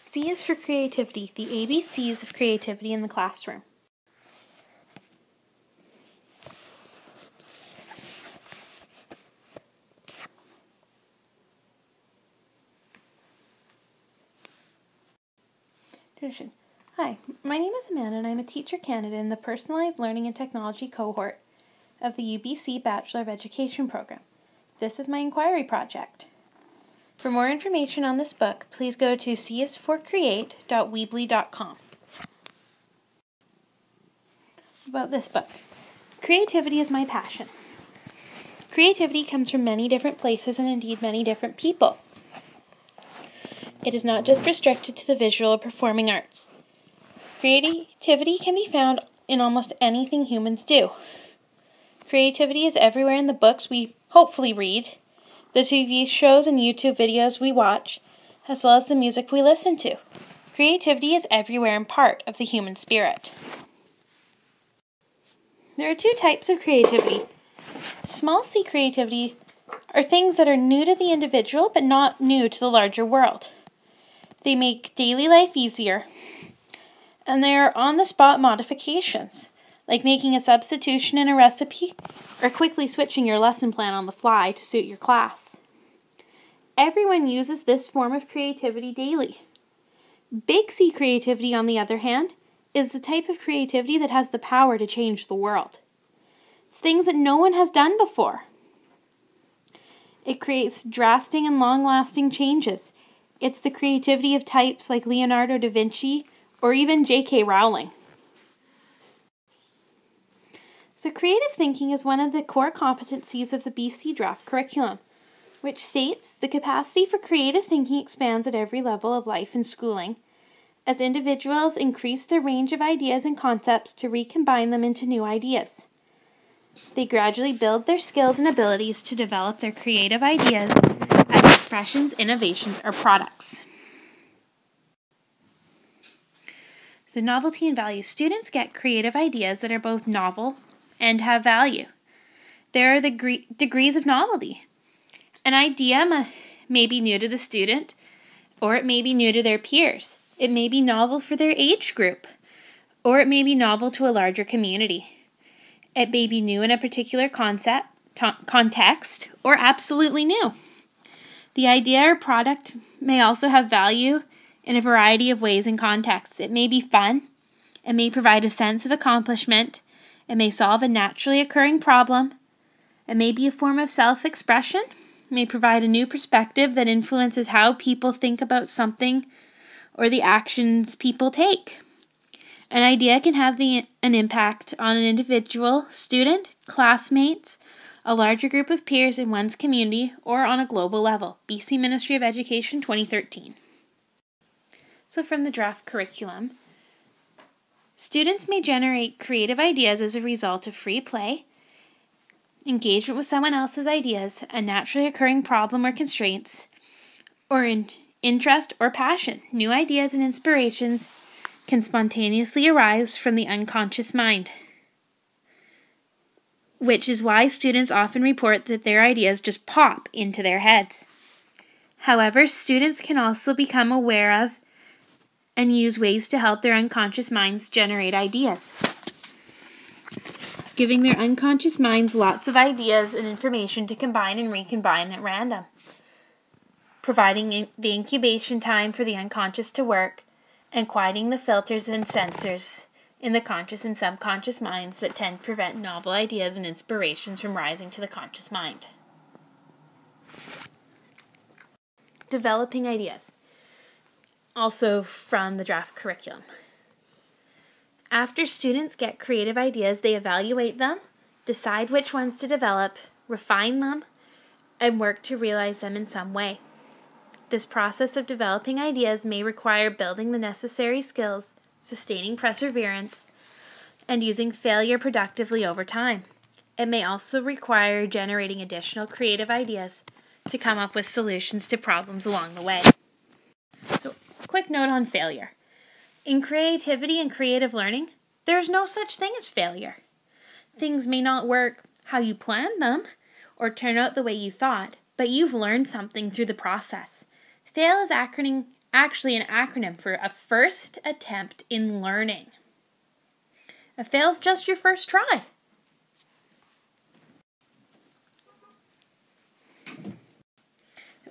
C is for creativity, the ABCs of creativity in the classroom. Tradition. Hi, my name is Amanda and I'm a teacher candidate in the Personalized Learning and Technology cohort of the UBC Bachelor of Education program. This is my inquiry project. For more information on this book, please go to cisforcreate.weebly.com. About this book. Creativity is my passion. Creativity comes from many different places and indeed many different people. It is not just restricted to the visual or performing arts. Creativity can be found in almost anything humans do. Creativity is everywhere in the books we hopefully read, the TV shows and YouTube videos we watch, as well as the music we listen to. Creativity is everywhere and part of the human spirit. There are two types of creativity. Small c creativity are things that are new to the individual but not new to the larger world. They make daily life easier, and they are on-the-spot modifications, like making a substitution in a recipe or quickly switching your lesson plan on the fly to suit your class. Everyone uses this form of creativity daily. Big C creativity, on the other hand, is the type of creativity that has the power to change the world. It's things that no one has done before. It creates drastic and long-lasting changes. It's the creativity of types like Leonardo da Vinci or even J.K. Rowling. So creative thinking is one of the core competencies of the BC Draft curriculum, which states the capacity for creative thinking expands at every level of life and schooling, as individuals increase their range of ideas and concepts to recombine them into new ideas. They gradually build their skills and abilities to develop their creative ideas as expressions, innovations, or products. So novelty and value. Students get creative ideas that are both novel and have value. There are the degrees of novelty. An idea may be new to the student, or it may be new to their peers. It may be novel for their age group, or it may be novel to a larger community. It may be new in a particular context, or absolutely new. The idea or product may also have value in a variety of ways and contexts. It may be fun. It may provide a sense of accomplishment. It may solve a naturally occurring problem. It may be a form of self-expression. It may provide a new perspective that influences how people think about something or the actions people take. An idea can have an impact on an individual, student, classmates, a larger group of peers in one's community, or on a global level. BC Ministry of Education, 2013. So from the draft curriculum, students may generate creative ideas as a result of free play, engagement with someone else's ideas, a naturally occurring problem or constraints, or interest or passion. New ideas and inspirations can spontaneously arise from the unconscious mind, which is why students often report that their ideas just pop into their heads. However, students can also become aware of and use ways to help their unconscious minds generate ideas, giving their unconscious minds lots of ideas and information to combine and recombine at random, providing the incubation time for the unconscious to work, and quieting the filters and sensors in the conscious and subconscious minds that tend to prevent novel ideas and inspirations from rising to the conscious mind. Developing ideas. Also from the draft curriculum. After students get creative ideas, they evaluate them, decide which ones to develop, refine them, and work to realize them in some way. This process of developing ideas may require building the necessary skills, sustaining perseverance, and using failure productively over time. It may also require generating additional creative ideas to come up with solutions to problems along the way. So, quick note on failure. In creativity and creative learning, there's no such thing as failure. Things may not work how you planned them or turn out the way you thought, but you've learned something through the process. FAIL is actually an acronym for a first attempt in learning. A fail's just your first try.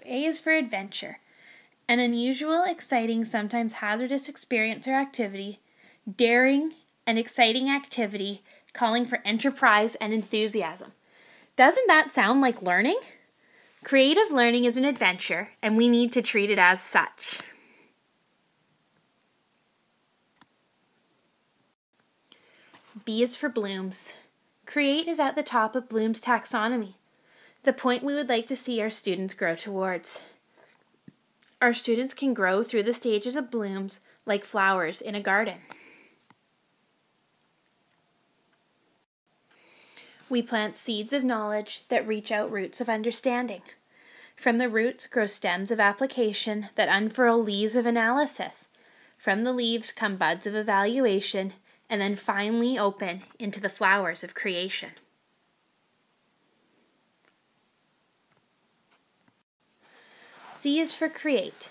A is for adventure. An unusual, exciting, sometimes hazardous experience or activity, daring and exciting activity, calling for enterprise and enthusiasm. Doesn't that sound like learning? Creative learning is an adventure, and we need to treat it as such. B is for blooms. Create is at the top of Bloom's taxonomy, the point we would like to see our students grow towards. Our students can grow through the stages of blooms like flowers in a garden. We plant seeds of knowledge that reach out roots of understanding. From the roots grow stems of application that unfurl leaves of analysis. From the leaves come buds of evaluation, and then finally open into the flowers of creation. C is for create.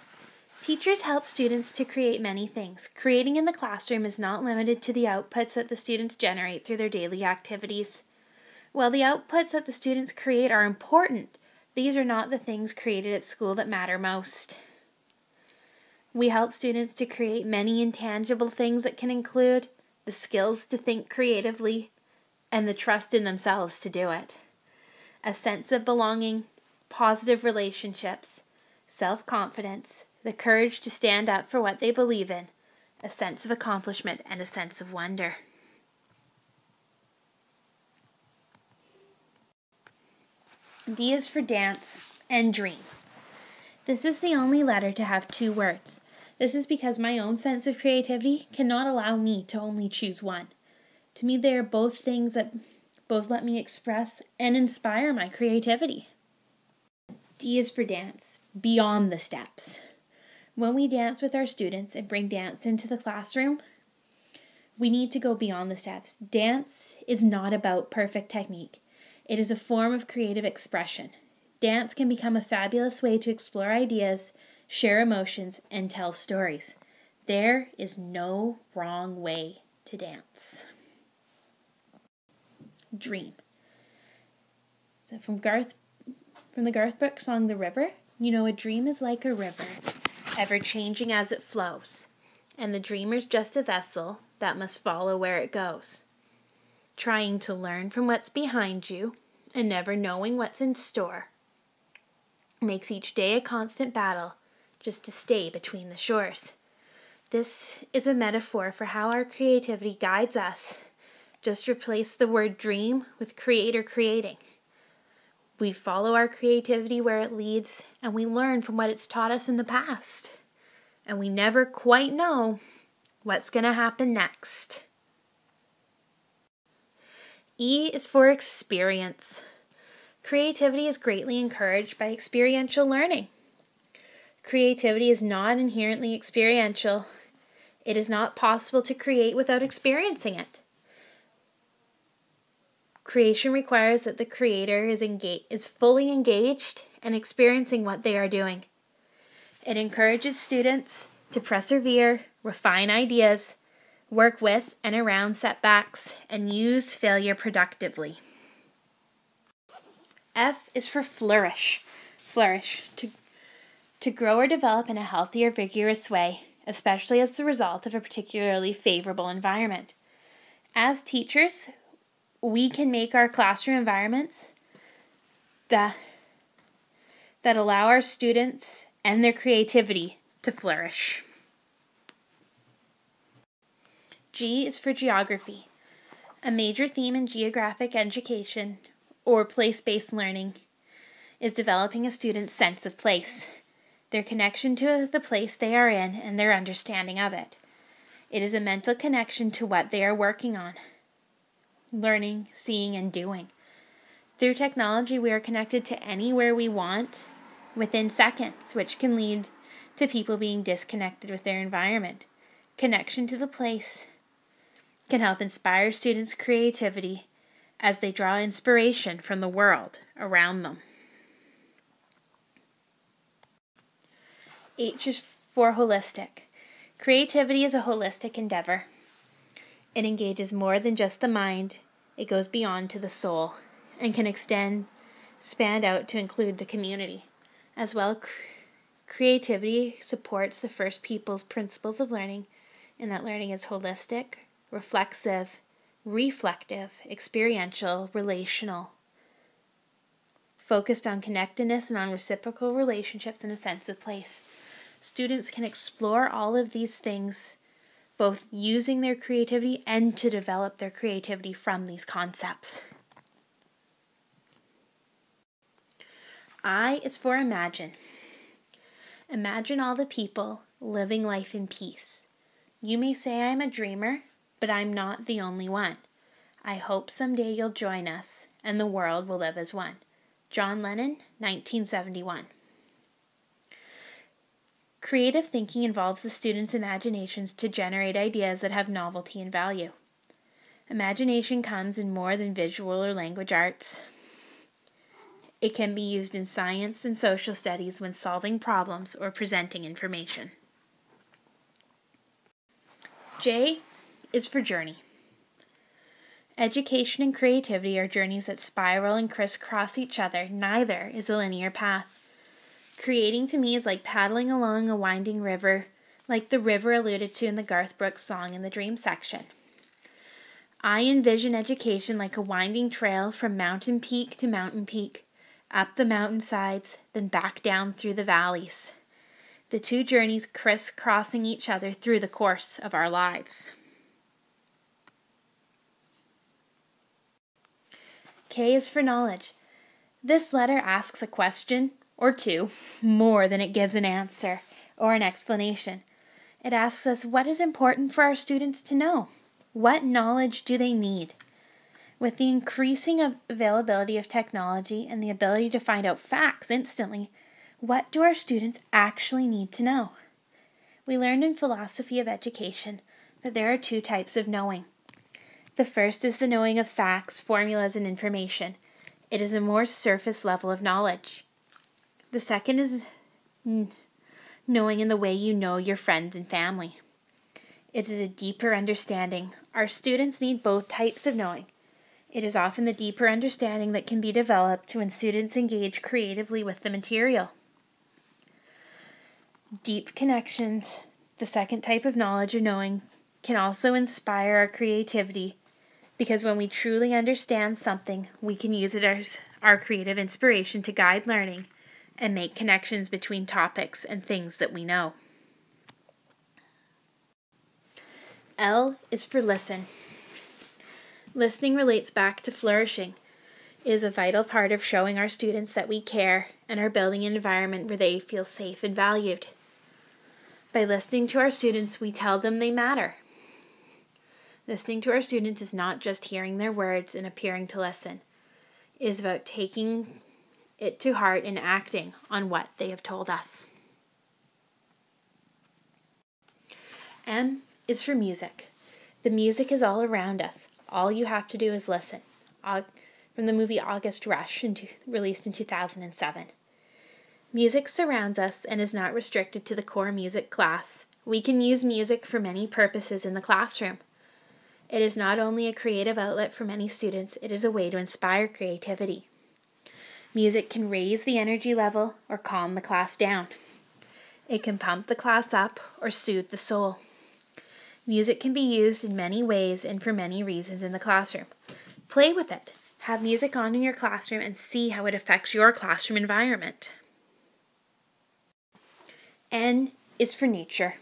Teachers help students to create many things. Creating in the classroom is not limited to the outputs that the students generate through their daily activities. While the outputs that the students create are important, these are not the things created at school that matter most. We help students to create many intangible things that can include the skills to think creatively and the trust in themselves to do it, a sense of belonging, positive relationships, self-confidence, the courage to stand up for what they believe in, a sense of accomplishment, and a sense of wonder. D is for dance and dream. This is the only letter to have two words. This is because my own sense of creativity cannot allow me to only choose one. To me, they are both things that both let me express and inspire my creativity. D is for dance, beyond the steps. When we dance with our students and bring dance into the classroom, we need to go beyond the steps. Dance is not about perfect technique. It is a form of creative expression. Dance can become a fabulous way to explore ideas, share emotions, and tell stories. There is no wrong way to dance. Dream. So from the Garth Brooks song The River, you know, a dream is like a river, ever changing as it flows, and the dreamer's just a vessel that must follow where it goes. Trying to learn from what's behind you and never knowing what's in store makes each day a constant battle just to stay between the shores. This is a metaphor for how our creativity guides us. Just replace the word dream with create or creating. We follow our creativity where it leads, and we learn from what it's taught us in the past. And we never quite know what's going to happen next. E is for experience. Creativity is greatly encouraged by experiential learning. Creativity is not inherently experiential. It is not possible to create without experiencing it. Creation requires that the creator is fully engaged and experiencing what they are doing. It encourages students to persevere, refine ideas, work with and around setbacks, and use failure productively. F is for flourish. Flourish, to grow or develop in a healthy or vigorous way, especially as the result of a particularly favorable environment. As teachers, we can make our classroom environments that allow our students and their creativity to flourish. G is for geography. A major theme in geographic education, or place-based learning, is developing a student's sense of place, their connection to the place they are in, and their understanding of it. It is a mental connection to what they are working on, learning, seeing, and doing. Through technology, we are connected to anywhere we want within seconds, which can lead to people being disconnected with their environment. Connection to the place can help inspire students' creativity as they draw inspiration from the world around them. H is for holistic. Creativity is a holistic endeavor. It engages more than just the mind. It goes beyond to the soul and can expand out to include the community. As well, creativity supports the First People's principles of learning, in that learning is holistic, reflexive, reflective, experiential, relational, focused on connectedness and on reciprocal relationships and a sense of place. Students can explore all of these things, both using their creativity and to develop their creativity from these concepts. I is for imagine. Imagine all the people living life in peace. You may say I'm a dreamer, but I'm not the only one. I hope someday you'll join us and the world will live as one. John Lennon, 1971. Creative thinking involves the students' imaginations to generate ideas that have novelty and value. Imagination comes in more than visual or language arts. It can be used in science and social studies when solving problems or presenting information. J is for journey. Education and creativity are journeys that spiral and crisscross each other. Neither is a linear path. Creating to me is like paddling along a winding river, like the river alluded to in the Garth Brooks song in the Dream section. I envision education like a winding trail from mountain peak to mountain peak, up the mountainsides, then back down through the valleys. The two journeys crisscrossing each other through the course of our lives. K is for knowledge. This letter asks a question, or two, more than it gives an answer or an explanation. It asks us what is important for our students to know. What knowledge do they need? With the increasing availability of technology and the ability to find out facts instantly, what do our students actually need to know? We learned in philosophy of education that there are two types of knowing. The first is the knowing of facts, formulas, and information. It is a more surface level of knowledge. The second is knowing in the way you know your friends and family. It is a deeper understanding. Our students need both types of knowing. It is often the deeper understanding that can be developed when students engage creatively with the material. Deep connections, the second type of knowledge or knowing, can also inspire our creativity, because when we truly understand something, we can use it as our creative inspiration to guide learning and make connections between topics and things that we know. L is for listen. Listening relates back to flourishing. It is a vital part of showing our students that we care and are building an environment where they feel safe and valued. By listening to our students, we tell them they matter. Listening to our students is not just hearing their words and appearing to listen. It is about taking it to heart and acting on what they have told us. M is for music. The music is all around us. All you have to do is listen. From the movie August Rush, released in 2007. Music surrounds us and is not restricted to the core music class. We can use music for many purposes in the classroom. It is not only a creative outlet for many students, it is a way to inspire creativity. Music can raise the energy level or calm the class down. It can pump the class up or soothe the soul. Music can be used in many ways and for many reasons in the classroom. Play with it. Have music on in your classroom and see how it affects your classroom environment. N is for nature.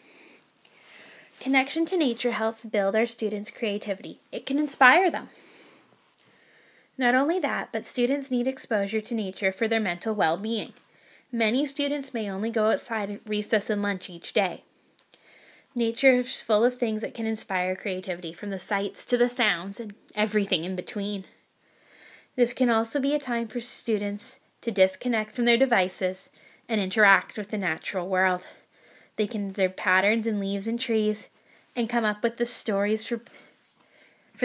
Connection to nature helps build our students' creativity. It can inspire them. Not only that, but students need exposure to nature for their mental well-being. Many students may only go outside at recess and lunch each day. Nature is full of things that can inspire creativity, from the sights to the sounds and everything in between. This can also be a time for students to disconnect from their devices and interact with the natural world. They can observe patterns in leaves and trees and come up with the stories for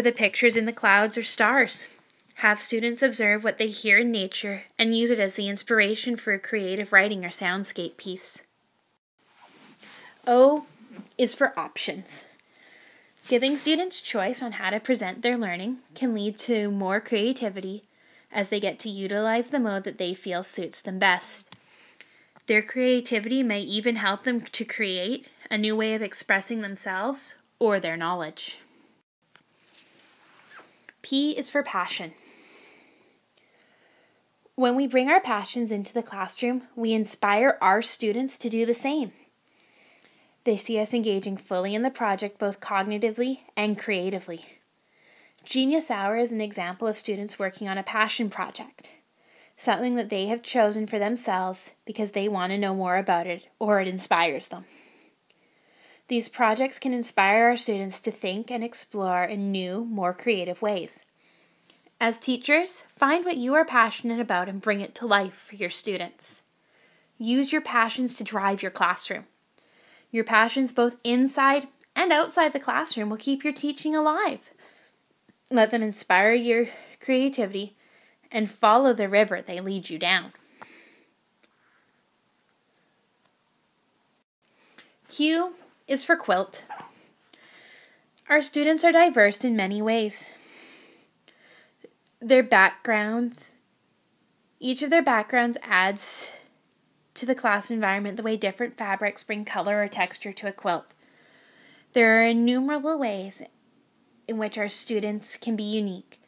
the pictures in the clouds or stars. Have students observe what they hear in nature and use it as the inspiration for a creative writing or soundscape piece. O is for options. Giving students choice on how to present their learning can lead to more creativity as they get to utilize the mode that they feel suits them best. Their creativity may even help them to create a new way of expressing themselves or their knowledge. P is for passion. When we bring our passions into the classroom, we inspire our students to do the same. They see us engaging fully in the project both cognitively and creatively. Genius Hour is an example of students working on a passion project, something that they have chosen for themselves because they want to know more about it or it inspires them. These projects can inspire our students to think and explore in new, more creative ways. As teachers, find what you are passionate about and bring it to life for your students. Use your passions to drive your classroom. Your passions both inside and outside the classroom will keep your teaching alive. Let them inspire your creativity and follow the river they lead you down. Q is for quilt. Our students are diverse in many ways. Each of their backgrounds adds to the class environment the way different fabrics bring color or texture to a quilt. There are innumerable ways in which our students can be unique.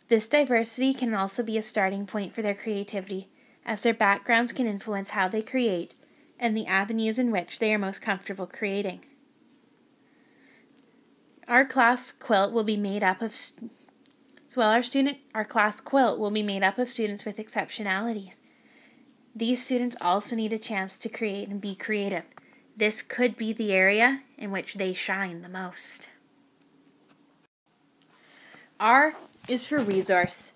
This diversity can also be a starting point for their creativity, as their backgrounds can influence how they create and the avenues in which they are most comfortable creating. Our class quilt will be made up of students with exceptionalities. These students also need a chance to create and be creative. This could be the area in which they shine the most. R is for resource.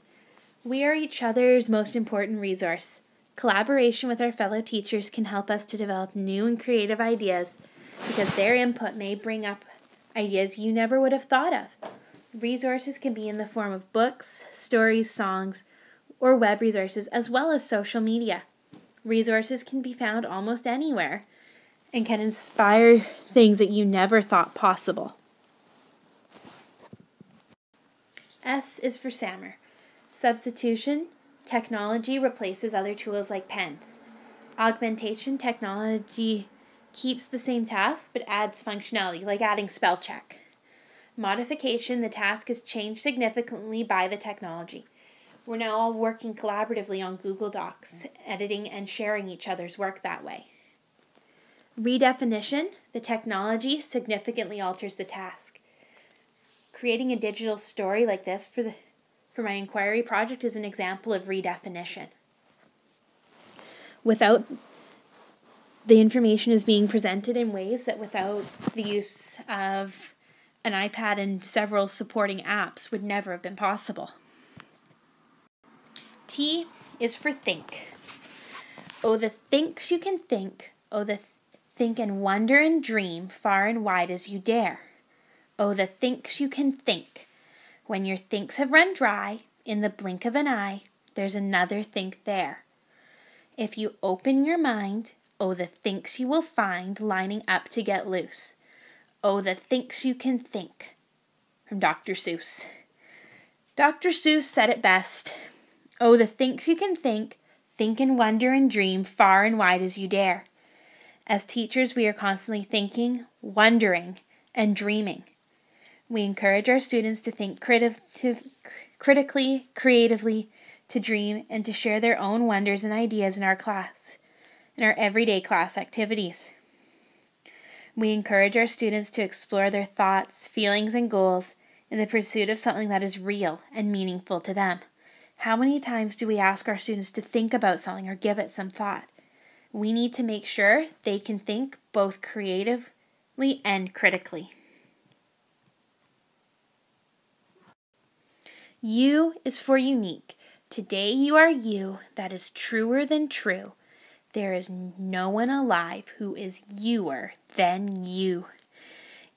We are each other's most important resource. Collaboration with our fellow teachers can help us to develop new and creative ideas because their input may bring up ideas you never would have thought of. Resources can be in the form of books, stories, songs, or web resources, as well as social media. Resources can be found almost anywhere and can inspire things that you never thought possible. S is for SAMR. Substitution. Technology replaces other tools like pens. Augmentation. Technology keeps the same task but adds functionality, like adding spell check. Modification. The task is changed significantly by the technology. We're now all working collaboratively on Google Docs, editing and sharing each other's work that way. Redefinition. The technology significantly alters the task. Creating a digital story like this for my inquiry project is an example of redefinition. The information is being presented in ways that without the use of an iPad and several supporting apps would never have been possible. T is for think. Oh, the thinks you can think. Oh, the think and wonder and dream far and wide as you dare. Oh, the thinks you can think. When your thinks have run dry, in the blink of an eye, there's another think there. If you open your mind, oh, the thinks you will find lining up to get loose. Oh, the thinks you can think. From Dr. Seuss. Dr. Seuss said it best. Oh, the thinks you can think and wonder and dream far and wide as you dare. As teachers, we are constantly thinking, wondering, and dreaming. We encourage our students to think critically, creatively, to dream, and to share their own wonders and ideas in our everyday class activities. We encourage our students to explore their thoughts, feelings, and goals in the pursuit of something that is real and meaningful to them. How many times do we ask our students to think about something or give it some thought? We need to make sure they can think both creatively and critically. U is for unique. Today you are you, that is truer than true. There is no one alive who is youer than you.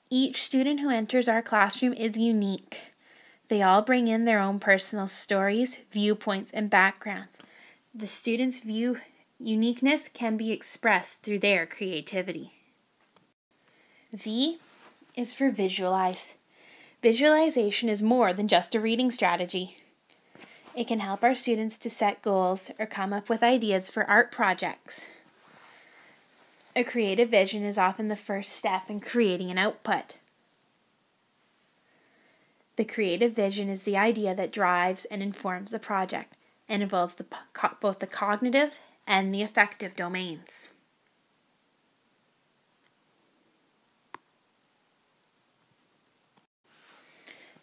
Each student who enters our classroom is unique. They all bring in their own personal stories, viewpoints, and backgrounds. The students' uniqueness can be expressed through their creativity. V is for visualize. Visualization is more than just a reading strategy. It can help our students to set goals or come up with ideas for art projects. A creative vision is often the first step in creating an output. The creative vision is the idea that drives and informs the project and involves both the cognitive and the affective domains.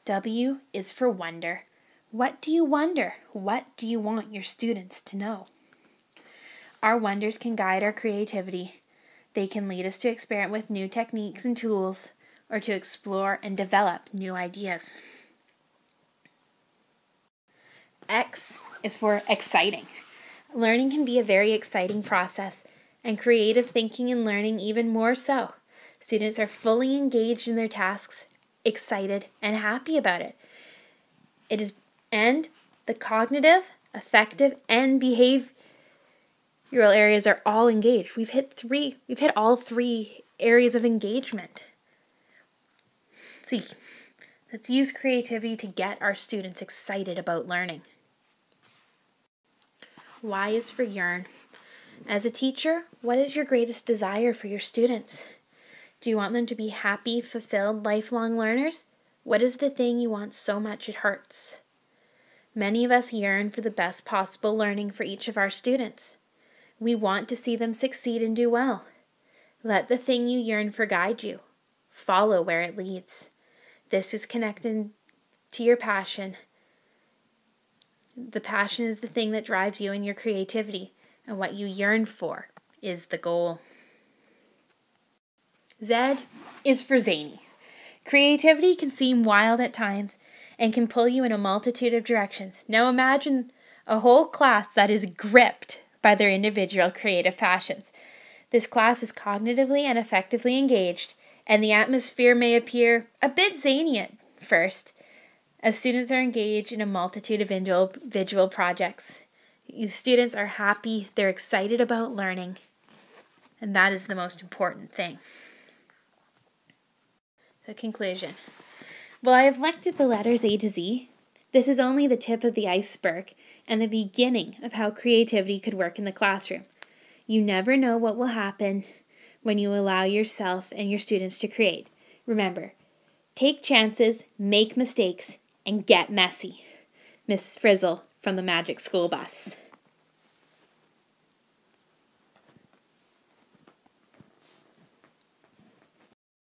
W is for wonder. What do you wonder? What do you want your students to know? Our wonders can guide our creativity. They can lead us to experiment with new techniques and tools, or to explore and develop new ideas. X is for exciting. Learning can be a very exciting process, and creative thinking and learning even more so. Students are fully engaged in their tasks, excited and happy about it. And the cognitive, affective, and behavioral areas are all engaged. We've hit all three areas of engagement. Let's use creativity to get our students excited about learning. Y is for yearn. As a teacher, what is your greatest desire for your students? Do you want them to be happy, fulfilled, lifelong learners? What is the thing you want so much it hurts? Many of us yearn for the best possible learning for each of our students. We want to see them succeed and do well. Let the thing you yearn for guide you. Follow where it leads. This is connected to your passion. The passion is the thing that drives you in your creativity, and what you yearn for is the goal. Z is for zany. Creativity can seem wild at times and can pull you in a multitude of directions. Now imagine a whole class that is gripped by their individual creative passions. This class is cognitively and affectively engaged, and the atmosphere may appear a bit zany at first, as students are engaged in a multitude of individual projects. These students are happy, they're excited about learning, and that is the most important thing. So, conclusion. Well, I have looked at the letters A to Z. This is only the tip of the iceberg and the beginning of how creativity could work in the classroom. You never know what will happen when you allow yourself and your students to create. Remember, take chances, make mistakes, and get messy. Miss Frizzle from the Magic School Bus.